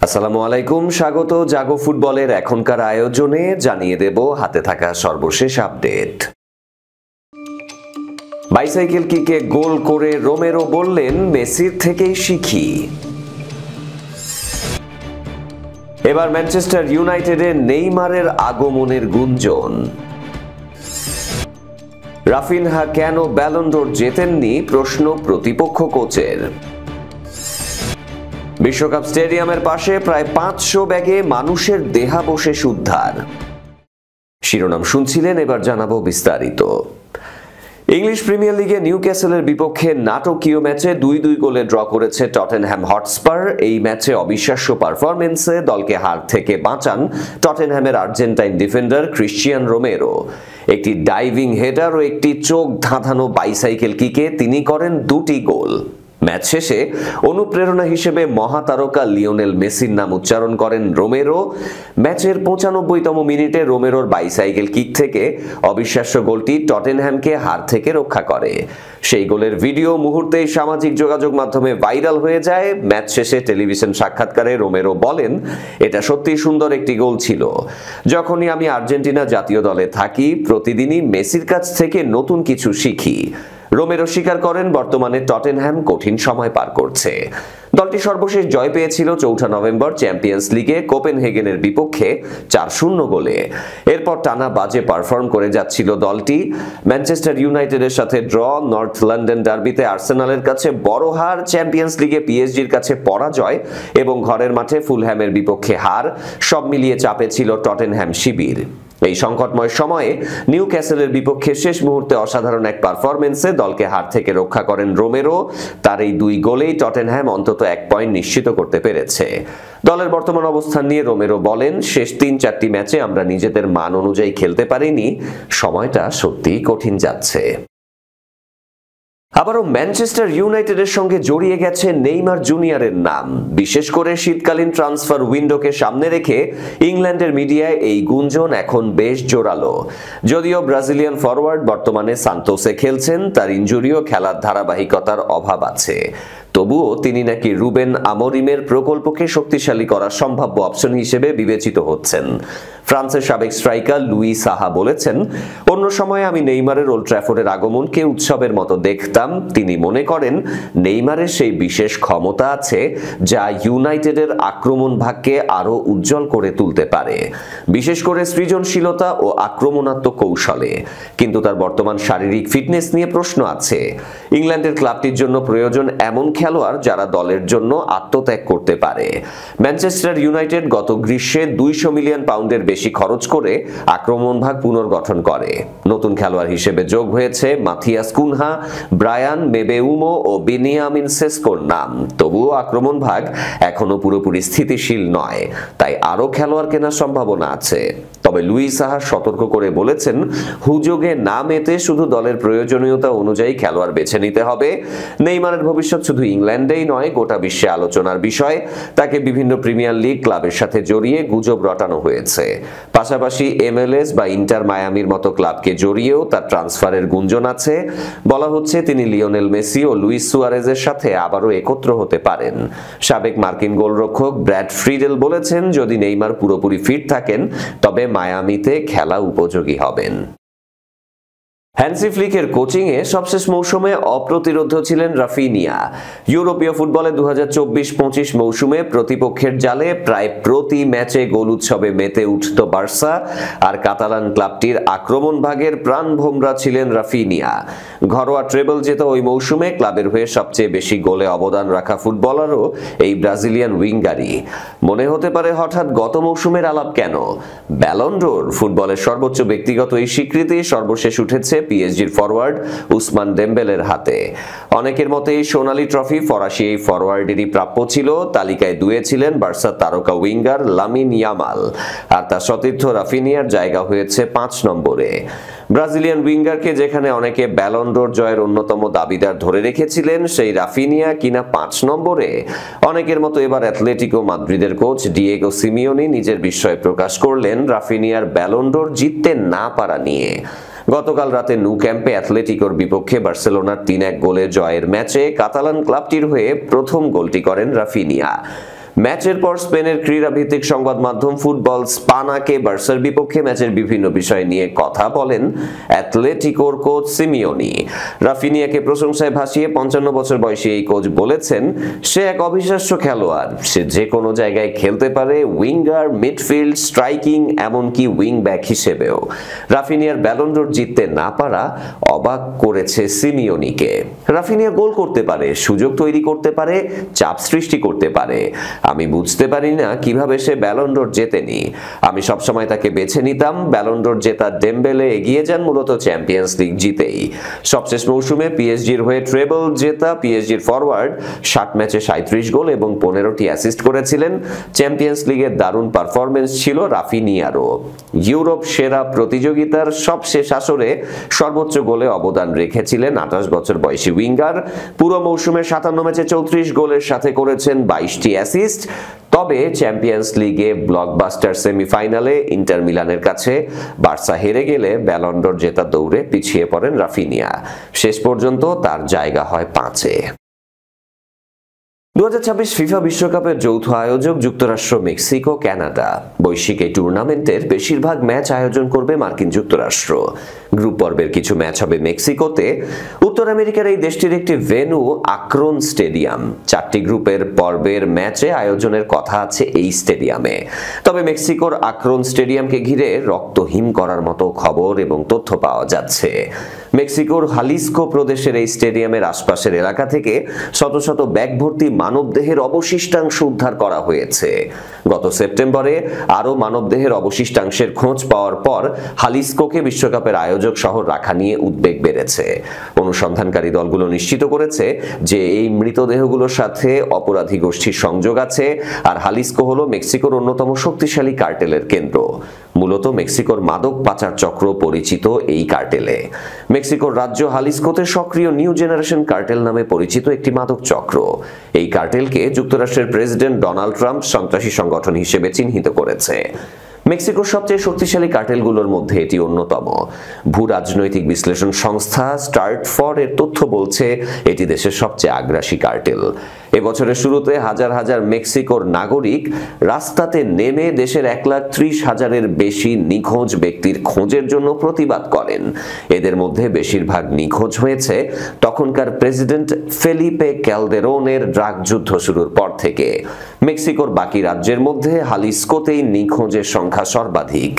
আসসালামু আলাইকুম, স্বাগত জাগো ফুটবলের এখনকার আয়োজনে। জানিয়ে দেব হাতে থাকা সর্বশেষ আপডেট। বাইসাইকেল কিকে গোল করে রোমেরো বললেন, মেসির থেকেই শিখি। এবার ম্যানচেস্টার ইউনাইটেডে নেইমারের আগমনের গুঞ্জন। রাফিনহা কেন ব্যালন ডোর জেতেননি, প্রশ্ন প্রতিপক্ষ কোচের। বিশ্বকাপ স্টেডিয়ামের পাশে প্রায় 500 ব্যাগে মানুষের দেহাবশেষ উদ্ধার। শিরোনাম শুনছিলেন, এবার জানাবো বিস্তারিত। ইংলিশ প্রিমিয়ার লিগে নিউক্যাসলের বিপক্ষে নাটকীয় ম্যাচে 2-2 গোলে ড্র করেছে টটেনহ্যাম হটস্পার। এই ম্যাচে অবিশ্বাস্য পারফরমেন্সে দলকে হার থেকে বাঁচান টটেনহ্যামের আর্জেন্টাইন ডিফেন্ডার ক্রিশ্চিয়ান রোমেরো। একটি ডাইভিং হেডার ও একটি চোখ ধাঁধানো বাইসাইকেল কিকে তিনি করেন 2টি গোল। ম্যাচ শেষে অনুপ্রেরণা হিসেবে মহাতারকা লিওনেল মেসির নাম উচ্চারণ করেন রোমেরো। ম্যাচের 95তম মিনিটে রোমেরোর বাইসাইকেল কিক থেকে অবিশ্বাস্য গোলটি টটেনহ্যামকে হার থেকে রক্ষা করে। সেই গোলের ভিডিও মুহূর্তেই সামাজিক যোগাযোগ মাধ্যমে ভাইরাল হয়ে যায়। ম্যাচ শেষে টেলিভিশন সাক্ষাৎকারে রোমেরো বলেন, এটা সত্যি সুন্দর একটি গোল ছিল। যখনই আমি আর্জেন্টিনা জাতীয় দলে থাকি, প্রতিদিনই মেসির কাছ থেকে নতুন কিছু শিখি। রোমেরো স্বীকার করেন, বর্তমানে টটেনহ্যাম কঠিন সময় পার করছে। দলটি সর্বশেষ জয় পেয়েছিল 4 নভেম্বর চ্যাম্পিয়ন্স লিগে কোপেনহেগেনের বিপক্ষে 4-0 গোলে। এরপর টানা বাজে পারফর্ম করে যাচ্ছিল দলটি। ম্যানচেস্টার ইউনাইটেডের সাথে ড্র, নর্থ লন্ডন ডার্বিতে আর্সেনালের কাছে বড় হার, চ্যাম্পিয়ন্স লিগে পিএসজির কাছে পরাজয় এবং ঘরের মাঠে ফুলহ্যামের বিপক্ষে হার, সব মিলিয়ে চাপে ছিল টটেনহ্যাম শিবির। এই সংকটময় সময়ে নিউক্যাসলের বিপক্ষে শেষ মুহূর্তে অসাধারণ এক পারফরমেন্সে দলকে হার থেকে রক্ষা করেন রোমেরো। তার এই 2 গোলেই টটেনহ্যাম অন্তত 1 পয়েন্ট নিশ্চিত করতে পেরেছে। দলের বর্তমান অবস্থান নিয়ে রোমেরো বলেন, শেষ 3-4টি ম্যাচে আমরা নিজেদের মান অনুযায়ী খেলতে পারিনি। সময়টা সত্যিই কঠিন যাচ্ছে। আবারও ম্যানচেস্টার ইউনাইটেডের সঙ্গে জড়িয়ে গেছে নেইমার জুনিয়রের নাম। বিশেষ করে শীতকালীন ট্রান্সফার উইন্ডোকে সামনে রেখে ইংল্যান্ডের মিডিয়ায় এই গুঞ্জন এখন বেশ জোরালো। যদিও ব্রাজিলিয়ান ফরওয়ার্ড বর্তমানে সান্তোসে খেলছেন, তার ইনজুরি ও খেলার ধারাবাহিকতার অভাব আছে। তবুও তিনি নাকি রুবেন আমোরিমের প্রকল্পকে শক্তিশালী করার সম্ভাব্য অপশন হিসেবে বিবেচিত হচ্ছেন। ফ্রান্সের সাবেক স্ট্রাইকার লুই সাহা বলেছেন, অন্য সময় আমি নেইমারের ওল্ড ট্র্যাফোর্ডের আগমনকে উৎসবের মতো দেখতাম। তিনি মনে করেন, নেইমারের সেই বিশেষ ক্ষমতা আছে যা ইউনাইটেডের আক্রমণ ভাগকে আরো উজ্জ্বল করে তুলতে পারে, বিশেষ করে সৃজনশীলতা ও আক্রমণাত্মক কৌশলে। কিন্তু তার বর্তমান শারীরিক ফিটনেস নিয়ে প্রশ্ন আছে। ইংল্যান্ডের ক্লাবটির জন্য প্রয়োজন এমন খেলোয়াড় যারা দলের জন্য আত্মত্যাগ করতে পারে। ম্যানচেস্টার ইউনাইটেড গত গ্রীষ্মে 200 মিলিয়ন পাউন্ডের বেশি খরচ করে আক্রমণ ভাগ পুনর্গঠন করে। নতুন খেলোয়াড় হিসেবে যোগ হয়েছে মাথিয়াস কুনহা, ব্রায়ান মেবেউমো ও বেনিয়ামিন সেস্কোর নাম। তবুও আক্রমণ ভাগ এখনো পুরোপুরি স্থিতিশীল নয়, তাই আরো খেলোয়াড় কেনার সম্ভাবনা আছে। তবে লুই সাহা সতর্ক করে বলেছেন, হুযোগে না মেতে শুধু দলের প্রয়োজনীয়তা অনুযায়ী খেলোয়াড় বেছে নিতে হবে। নেইমারের ভবিষ্যৎ শুধু ইংল্যান্ডেই নয়, গোটা বিশ্বে আলোচনার বিষয়। তাকে বিভিন্ন প্রিমিয়ার লিগ ক্লাবের সাথে জড়িয়ে গুজব রটানো হয়েছে। পাশাপাশি MLS বা ইন্টার মায়ামির মতো ক্লাবকে জড়িয়েও তার ট্রান্সফারের গুঞ্জন আছে। বলা হচ্ছে তিনি লিওনেল মেসি ও লুইস সুয়ারেজের সাথে আবারও একত্র হতে পারেন। সাবেক মার্কিন গোলরক্ষক ব্র্যাড ফ্রিডেল বলেছেন, যদি নেইমার পুরোপুরি ফিট থাকেন তবে মায়ামিতে খেলা উপযোগী হবেন। হ্যান্সি ফ্লিকের কোচিংয়ে সবশেষ মৌসুমে অপ্রতিরোধ্য ছিলেন রাফিনিয়া। ইউরোপীয় ফুটবলে 2024-25 মৌসুমে প্রতিপক্ষের জালে প্রায় প্রতি ম্যাচে গোল উৎসবে মেতে উঠত বার্সা, আর কাতালান ক্লাবটির আক্রমণ ভাগের প্রাণভোমরা ছিলেন রাফিনিয়া। ঘরোয়া ট্রেবল জেতা ওই মৌসুমে ক্লাবের হয়ে সবচেয়ে বেশি গোলে অবদান রাখা ফুটবলারও এই ব্রাজিলিয়ান উইঙ্গারই। মনে হতে পারে, হঠাৎ গত মৌসুমের আলাপ কেন? ব্যালন ডোর, ফুটবলের সর্বোচ্চ ব্যক্তিগত এই স্বীকৃতি সর্বশেষ উঠেছে পিএসজির ফরওয়ার্ড উসমান দেমবেলের হাতে। অনেকের মতে এই সোনালী ট্রফি ফরাসি এই ফরওয়ার্ডেরই প্রাপ্য ছিল। তালিকায় 2-এ ছিলেন বার্সার তারকা উইঙ্গার লামিন ইয়ামাল, আর তার সতীর্থ রাফিনিয়ার জায়গা হয়েছে 5 নম্বরে। ব্রাজিলিয়ান উইঙ্গারকে যেখানে অনেকে ব্যালন ডোর জয়ের অন্যতম দাবিদার ধরে রেখেছিলেন, সেই রাফিনিয়া কিনা 5 নম্বরে। অনেকের মতো এবার অ্যাথলেটিকো মাদ্রিদের কোচ ডিয়েগো সিমিওনি নিজের বিস্ময় প্রকাশ করলেন রাফিনিয়ার ব্যালন ডোর জিততে না পারা নিয়ে। গতকাল রাতে নু ক্যাম্পে অ্যাথলেটিকোর বিপক্ষে বার্সেলোনার 3-1 গোলে জয়ের ম্যাচে কাতালান ক্লাবটির হয়ে প্রথম গোলটি করেন রাফিনিয়া। ম্যাচের পর স্পেনের ক্রীড়াভিত্তিক সংবাদ মাধ্যম ফুটবল স্পানাকে বার্সার বিপক্ষে ম্যাচের বিভিন্ন বিষয় নিয়ে কথা বলেন অ্যাথলেটিকোর কোচ সিমিওনি। রাফিনিয়াকে প্রশংসায় ভাসিয়ে 55 বছর বয়সী এই কোচ বলেছেন, সে এক অবিশ্বাস্য খেলোয়াড়, সে যে কোনো জায়গায় খেলতে পারে, উইঙ্গার, মিডফিল্ড, স্ট্রাইকিং, এমনকি উইং ব্যাক হিসেবেও। রাফিনিয়ার ব্যালন ডোর জিততে না পারা অবাক করেছে সিমিওনিকে। রাফিনিয়া গোল করতে পারে, সুযোগ তৈরি করতে পারে, চাপ সৃষ্টি করতে পারে। আমি বুঝতে পারি না কিভাবে সে ব্যালন ডোর জেতেনি। আমি সবসময় তাকে বেছে নিতাম। ব্যালন ডোর জেতা ডেম্বেলে এগিয়ে যান মূলত চ্যাম্পিয়ন্স লিগ জিতেই। সবশেষ মৌসুমে পিএসজির হয়ে ট্রেবল জেতা পিএসজির ফরওয়ার্ড 60 ম্যাচে 37 গোল এবং 15টি অ্যাসিস্ট করেছিলেন। চ্যাম্পিয়ন্স লিগের দারুণ পারফরমেন্স ছিল রাফিনিয়ারও। ইউরোপ সেরা প্রতিযোগিতার সবশেষ আসরে সর্বোচ্চ গোলে অবদান রেখেছিলেন 28 বছর বয়সী উইঙ্গার। পুরো মৌসুমে 57 ম্যাচে 34 গোলের সাথে করেছেন 22টি অ্যাসিস্ট। তবে চ্যাম্পিয়ন্স লিগে ব্লকবাস্টার সেমিফাইনালে ইন্টার মিলানের কাছে বার্সা হেরে গেলে ব্যালন ডোর জেতা দৌড়ে পিছিয়ে পড়েন রাফিনিয়া। শেষ পর্যন্ত তার জায়গা হয় 5-এ। 2026 ফিফা বিশ্বকাপের যৌথ আয়োজক যুক্তরাষ্ট্র, মেক্সিকো, কানাডা। বৈশ্বিক এই টুর্নামেন্টের বেশিরভাগ ম্যাচ আয়োজন করবে মার্কিন যুক্তরাষ্ট্র। গ্রুপ পর্বের কিছু ম্যাচ হবে মেক্সিকোতে। উত্তর আমেরিকার এই দেশটির একটি ভেন্যু আকরন স্টেডিয়াম। 4টি গ্রুপের পর্বের ম্যাচে আয়োজনের কথা আছে এই স্টেডিয়ামে। তবে মেক্সিকোর আকরন স্টেডিয়ামকে ঘিরে রক্তহীন করার মতো খবর এবং তথ্য পাওয়া যাচ্ছে। মেক্সিকোর হালিস্কো প্রদেশের এই স্টেডিয়ামের আশপাশের এলাকা থেকে শত শত ব্যাগ ভর্তি মানবদেহের অবশিষ্টাংশ উদ্ধার করা হয়েছে। গত সেপ্টেম্বরে আরও মানবদেহের অবশিষ্টাংশের খোঁজ পাওয়ার পর হালিস্কোকে বিশ্বকাপের আয়োজক শহর রাখা নিয়ে উদ্বেগ বেড়েছে। অনুসন্ধানকারী দলগুলো নিশ্চিত করেছে যে এই মৃতদেহগুলোর সাথে অপরাধী গোষ্ঠীর সংযোগ আছে, আর হালিস্কো হলো মেক্সিকোর অন্যতম শক্তিশালী কার্টেলের কেন্দ্র। মূলত মেক্সিকোর মাদক পাচার চক্র পরিচিত এই কার্টেলে। মেক্সিকোর রাজ্য হালিস্কোতে সক্রিয় নিউ জেনারেশন কার্টেল নামে পরিচিত একটি মাদক চক্র। এই কার্টেলকে যুক্তরাষ্ট্রের প্রেসিডেন্ট ডোনাল্ড ট্রাম্প সন্ত্রাসী সংগঠন হিসেবে চিহ্নিত করেছে। মেক্সিকোর সবচেয়ে শক্তিশালী কার্টেলগুলোর মধ্যে এটি অন্যতম। ভূ রাজনৈতিক বিশ্লেষণ সংস্থা স্টার্টফর এর তথ্য বলছে এটি দেশের সবচেয়ে আগ্রাসী কার্টেল। এবছরের শুরুতে হাজার হাজার মেক্সিকোর নাগরিক রাস্তাতে নেমে দেশের 1,30,000-এর বেশি নিখোঁজ ব্যক্তির খোঁজের জন্য প্রতিবাদ করেন। এদের মধ্যে বেশিরভাগ নিখোঁজ হয়েছে তখনকার প্রেসিডেন্ট ফেলিপে ক্যালদেরোনের ড্রাগ যুদ্ধ শুরুর পর থেকে। মেক্সিকোর বাকি রাজ্যের মধ্যে হালিস্কোতেই নিখোঁজের সংখ্যা সর্বাধিক।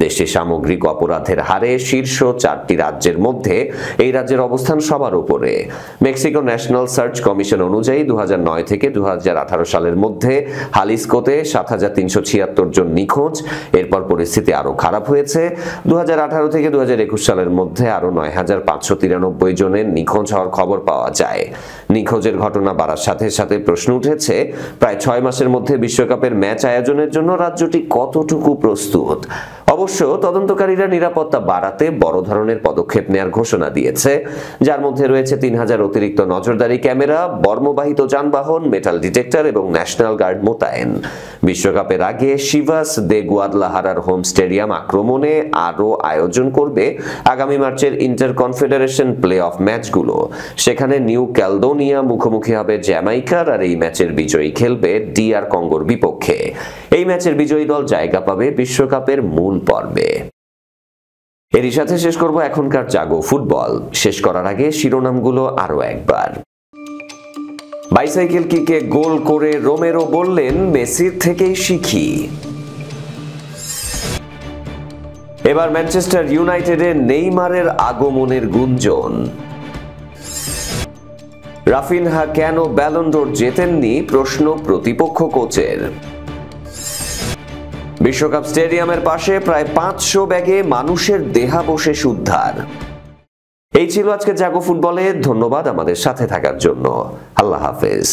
দেশে সামগ্রিক অপরাধের হারে শীর্ষ 4টি রাজ্যের মধ্যে এই রাজ্যের অবস্থান সবার উপরে। মেক্সিকো ন্যাশনাল সার্চ কমিশন অনুযায়ী 2009 থেকে 2018 সালের মধ্যে হালিস্কোতে 7,376 জন নিখোঁজ। এরপর পরিস্থিতি আরো খারাপ হয়েছে। 2018 থেকে 2021 সালের মধ্যে আরো 9,593 জনের নিখোঁজ হওয়ার খবর পাওয়া যায়। নিখোঁজের ঘটনা বাড়ার সাথে সাথে প্রশ্ন উঠেছে, প্রায় 6 মাসের মধ্যে বিশ্বকাপের ম্যাচ আয়োজনের জন্য রাজ্যটি কতটুকু প্রস্তুত। অবশ্য তদন্তকারীরা নিরাপত্তা বাড়াতে বড় ধরনের পদক্ষেপ নেওয়ার ঘোষণা দিয়েছে, যার মধ্যে রয়েছে 3,000 অতিরিক্ত নজরদারি ক্যামেরা, বর্মবাহিত যানবাহন, মেটাল ডিটেক্টর এবং ন্যাশনাল গার্ড মোতায়েন। বিশ্বকাপের আগে শিভাস দে গুয়াদলাহারার হোম স্টেডিয়াম আক্রমণে আরও আয়োজন করবে আগামী মার্চের ইন্টার কনফেডারেশন প্লে অফ ম্যাচগুলো। সেখানে নিউ ক্যালদোনিয়া মুখোমুখি হবে জ্যামাইকার, আর এই ম্যাচের বিজয়ী খেলবে DR কঙ্গোর বিপক্ষে। এই ম্যাচের বিজয়ী দল জায়গা পাবে বিশ্বকাপের মূল পর্বে। এরই সাথে শেষ করব এখনকার জাগো ফুটবল। শেষ করার আগে শিরোনামগুলো আরো একবার। বাইসাইকেল কিকে গোল করে রোমেরো বললেন, মেসির থেকেই শিখি। এবার ম্যানচেস্টার ইউনাইটেডে নেইমারের আগমনের গুঞ্জন। রাফিনহা কেন ব্যালন ডোর জেতেননি, প্রশ্ন প্রতিপক্ষ কোচের। বিশ্বকাপ স্টেডিয়ামের পাশে প্রায় 500 ব্যাগে মানুষের দেহাবশেষ উদ্ধার। এই ছিল আজকে জাগো ফুটবলে। ধন্যবাদ আমাদের সাথে থাকার জন্য। আল্লাহ হাফেজ।